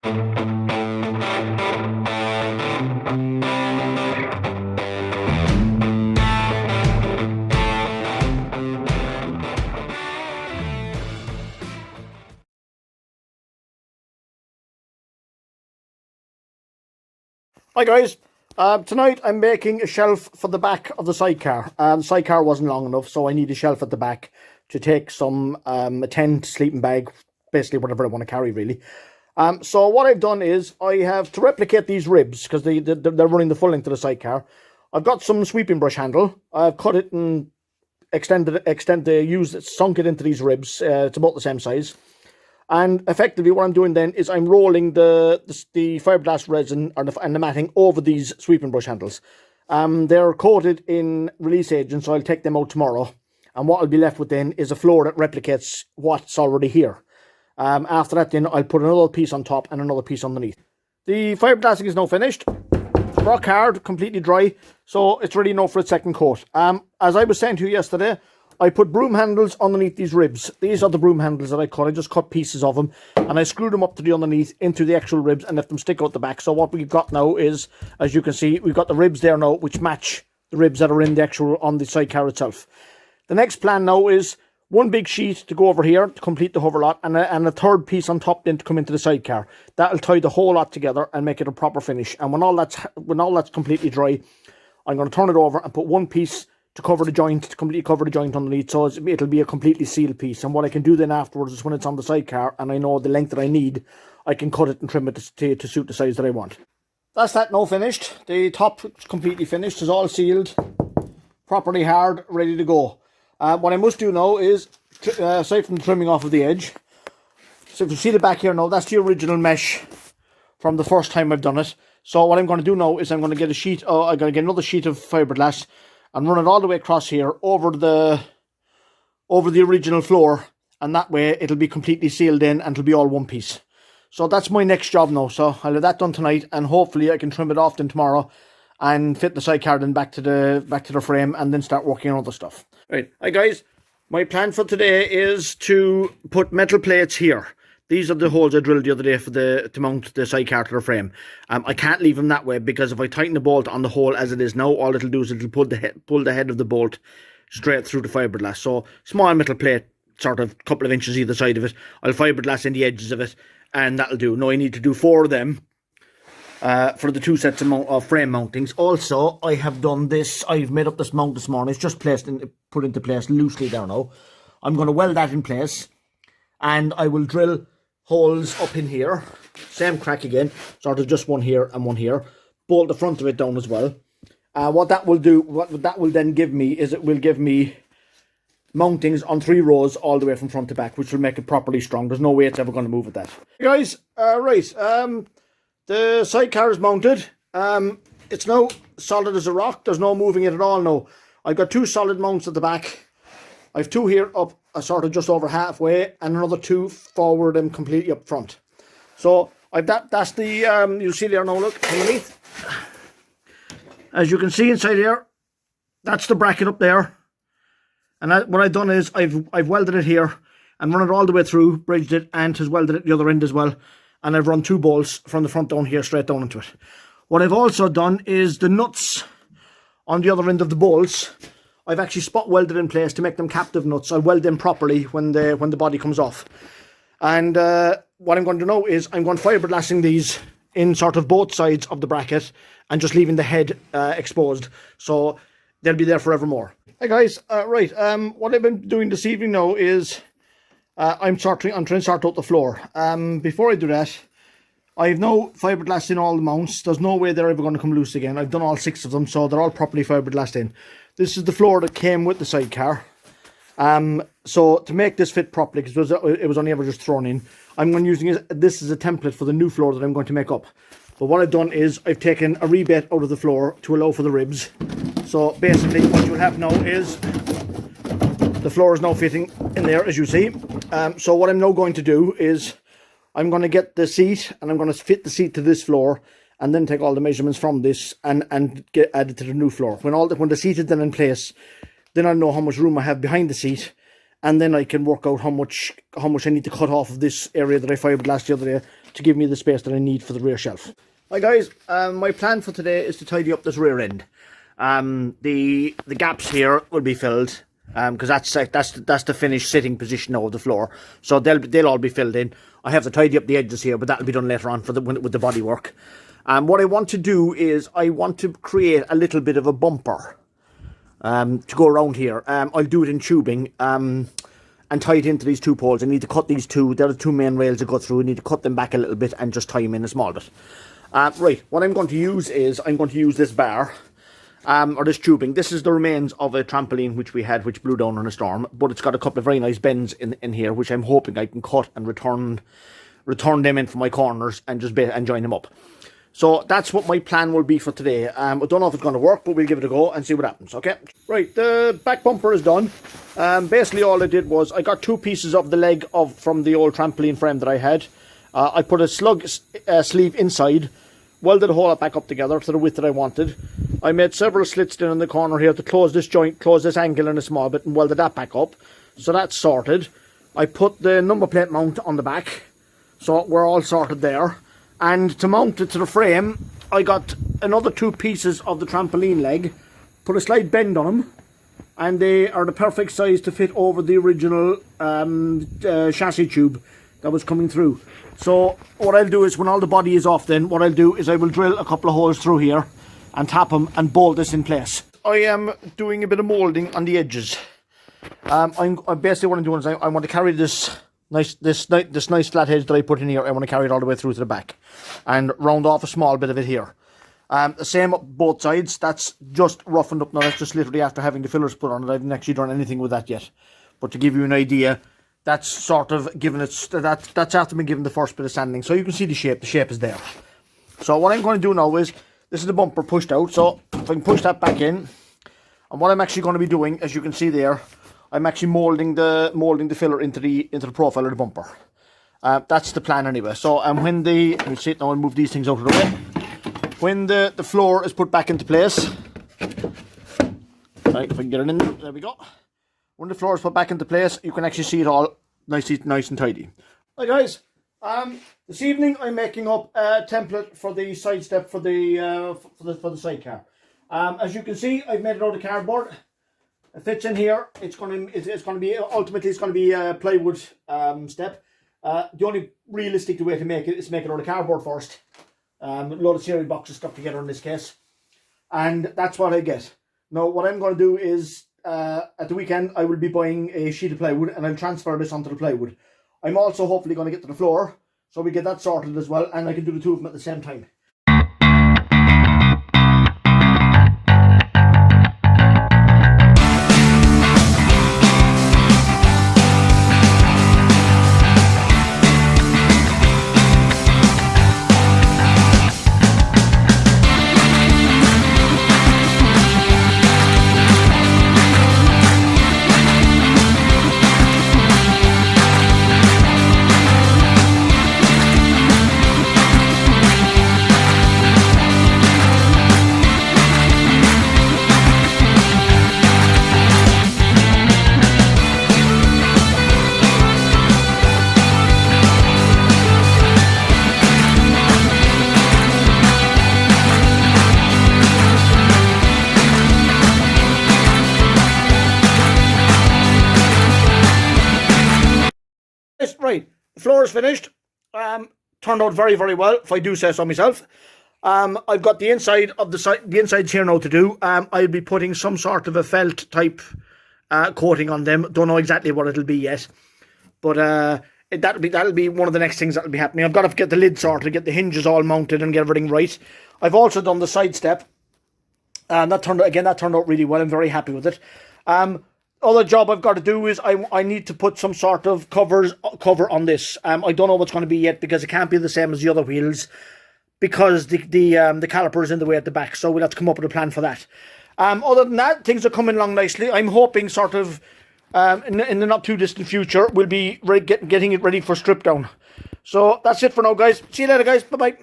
Hi guys, tonight I'm making a shelf for the back of the sidecar. The sidecar wasn't long enough, so I need a shelf at the back to take some, a tent, sleeping bag, basically whatever I want to carry really. So what I've done is, I have to replicate these ribs, because they're running the full length of the sidecar. I've got some sweeping brush handle, I've cut it and sunk it into these ribs, it's about the same size. And effectively what I'm doing then is I'm rolling the fiberglass resin and the matting over these sweeping brush handles. They're coated in release agent, so I'll take them out tomorrow. And what I'll be left with then is a floor that replicates what's already here. After that then I'll put another piece on top and another piece underneath. The fiberglassing is now finished. Rock hard, completely dry, so it's ready now for its second coat. As I was saying to you yesterday, I put broom handles underneath these ribs. These are the broom handles that I cut. I just cut pieces of them and I screwed them up to the underneath into the actual ribs and let them stick out the back. So what we've got now is, as you can see, we've got the ribs there now which match the ribs that are in the actual, on the sidecar itself. The next plan now is one big sheet to go over here to complete the hover lot, and a third piece on top then to come into the sidecar. That'll tie the whole lot together and make it a proper finish. And when all that's completely dry, I'm going to turn it over and put one piece to cover the joint, to completely cover the joint underneath, so it'll be a completely sealed piece. And what I can do then afterwards is, when it's on the sidecar and I know the length that I need, I can cut it and trim it to suit the size that I want. That's that now finished. The top is completely finished, it's all sealed, properly hard, ready to go. What I must do now is, aside from the trimming off of the edge, so if you see the back here now, that's the original mesh from the first time I've done it. So what I'm going to do now is I'm going to get a sheet, I'm going to get another sheet of fiberglass and run it all the way across here over the original floor, and that way it'll be completely sealed in and it'll be all one piece. So that's my next job now. So I'll have that done tonight, and hopefully I can trim it off then tomorrow and fit the sidecar then back to the frame, and then start working on other stuff. Right, hi guys, my plan for today is to put metal plates here. These are the holes I drilled the other day for to mount the sidecar to the frame. I can't leave them that way, because if I tighten the bolt on the hole as it is now, all it'll do is it'll pull the head of the bolt straight through the fiberglass. So small metal plate, sort of couple of inches either side of it. I'll fiberglass in the edges of it, and that'll do. Now I need to do 4 of them for the 2 sets of frame mountings. Also, I have done this. I've made up this mount this morning. It's just put into place loosely there now. I'm going to weld that in place, and I will drill holes up in here, same crack again, sort of just one here and one here, bolt the front of it down as well. What that will then give me is, it will give me mountings on 3 rows all the way from front to back, which will make it properly strong. There's no way it's ever going to move with that. Hey guys, the sidecar is mounted. It's now solid as a rock. There's no moving it at all now. I've got 2 solid mounts at the back. I've 2 here up, sort of just over halfway, and another 2 forward and completely up front. So that's the you'll see there now, look underneath. As you can see inside here, that's the bracket up there. And what I've done is I've welded it here and run it all the way through, bridged it, and has welded it the other end as well. And I've run 2 bolts from the front down here straight down into it. What I've also done is the nuts on the other end of the bolts, I've actually spot welded in place to make them captive nuts. I'll weld them properly when the body comes off. And what I'm going to do now is I'm going fiberglassing these in sort of both sides of the bracket and just leaving the head exposed. So they'll be there forevermore. Hey guys, what I've been doing this evening now is I'm trying to sort out the floor. Before I do that, I've now fiberglassed in all the mounts. There's no way they're ever going to come loose again. I've done all 6 of them, so they're all properly fiberglassed in. This is the floor that came with the sidecar. So to make this fit properly, because it was only ever just thrown in, I'm going to using this as a template for the new floor that I'm going to make up. But what I've done is I've taken a rebate out of the floor to allow for the ribs. So basically what you'll have now is the floor is now fitting in there, as you see. So what I'm now going to do is I'm going to get the seat, and I'm going to fit the seat to this floor, and then take all the measurements from this and get added to the new floor. When the seat is then in place, then I know how much room I have behind the seat, and then I can work out how much I need to cut off of this area that I fiberglassed the other day to give me the space that I need for the rear shelf. Hi guys, my plan for today is to tidy up this rear end. The gaps here will be filled because that's the finished sitting position of the floor, so they'll all be filled in. I have to tidy up the edges here, but that'll be done later on with the body work. What I want to do is I want to create a little bit of a bumper to go around here. I'll do it in tubing and tie it into these two poles. I need to cut these two. They're the two main rails that go through. I need to cut them back a little bit and just tie them in a small bit. Right, what I'm going to use is I'm going to use this bar. Or this tubing. This is the remains of a trampoline which we had, which blew down in a storm, but it's got a couple of very nice bends in here, which I'm hoping I can cut and return them in from my corners and just and join them up. So that's what my plan will be for today. I don't know if it's going to work, but we'll give it a go and see what happens, okay? Right, the back bumper is done. Basically all I did was I got two pieces of the leg from the old trampoline frame that I had. I put a slug sleeve inside, welded the whole back up together to the width that I wanted. I made several slits down in the corner here to close this joint, close this angle in a small bit, and welded that back up. So that's sorted. I put the number plate mount on the back, so we're all sorted there. And to mount it to the frame, I got another two pieces of the trampoline leg, put a slight bend on them, and they are the perfect size to fit over the original chassis tube that was coming through. So what I'll do is, when all the body is off then, what I'll do is I will drill a couple of holes through here and tap them and bolt this in place. I am doing a bit of moulding on the edges. Basically what I'm doing is I want to carry this nice flat edge that I put in here. I want to carry it all the way through to the back and round off a small bit of it here. The same up both sides. That's just roughened up now. That's just literally after having the fillers put on it. I haven't actually done anything with that yet. But to give you an idea, that's sort of given it, that's after being given the first bit of sanding. So you can see the shape is there. So what I'm going to do now is, this is the bumper pushed out, so if I can push that back in, and what I'm actually going to be doing, as you can see there, I'm actually moulding the filler into the profile of the bumper. That's the plan anyway. So when let me see it now and move these things out of the way. When the floor is put back into place, right, if I can get it in, there we go. When the floor is put back into place, you can actually see it all nice and tidy. Hi guys, this evening I'm making up a template for the side step for the sidecar. As you can see, I've made it out of cardboard. It fits in here. It's going to be a plywood step. The only realistic way to make it is make it out of cardboard first. A load of cereal boxes stuck together in this case, and that's what I get. Now what I'm going to do is, at the weekend I will be buying a sheet of plywood and I'll transfer this onto the plywood. I'm also hopefully going to get to the floor, so we get that sorted as well, and I can do the two of them at the same time. Right, the floor is finished. Turned out very, very well, if I do say so myself. I've got the inside of the insides here now to do. I'll be putting some sort of a felt type coating on them. Don't know exactly what it'll be yet, but that'll be one of the next things that'll be happening. I've got to get the lid sorted, get the hinges all mounted, and get everything right. I've also done the side step. That turned out really well. I'm very happy with it. Other job I've got to do is I need to put some sort of cover on this. I don't know what's going to be yet, because it can't be the same as the other wheels, because the caliper is in the way at the back. So we'll have to come up with a plan for that. Other than that, things are coming along nicely. I'm hoping sort of in the not too distant future we'll be getting it ready for strip down. So that's it for now, guys. See you later, guys. Bye bye.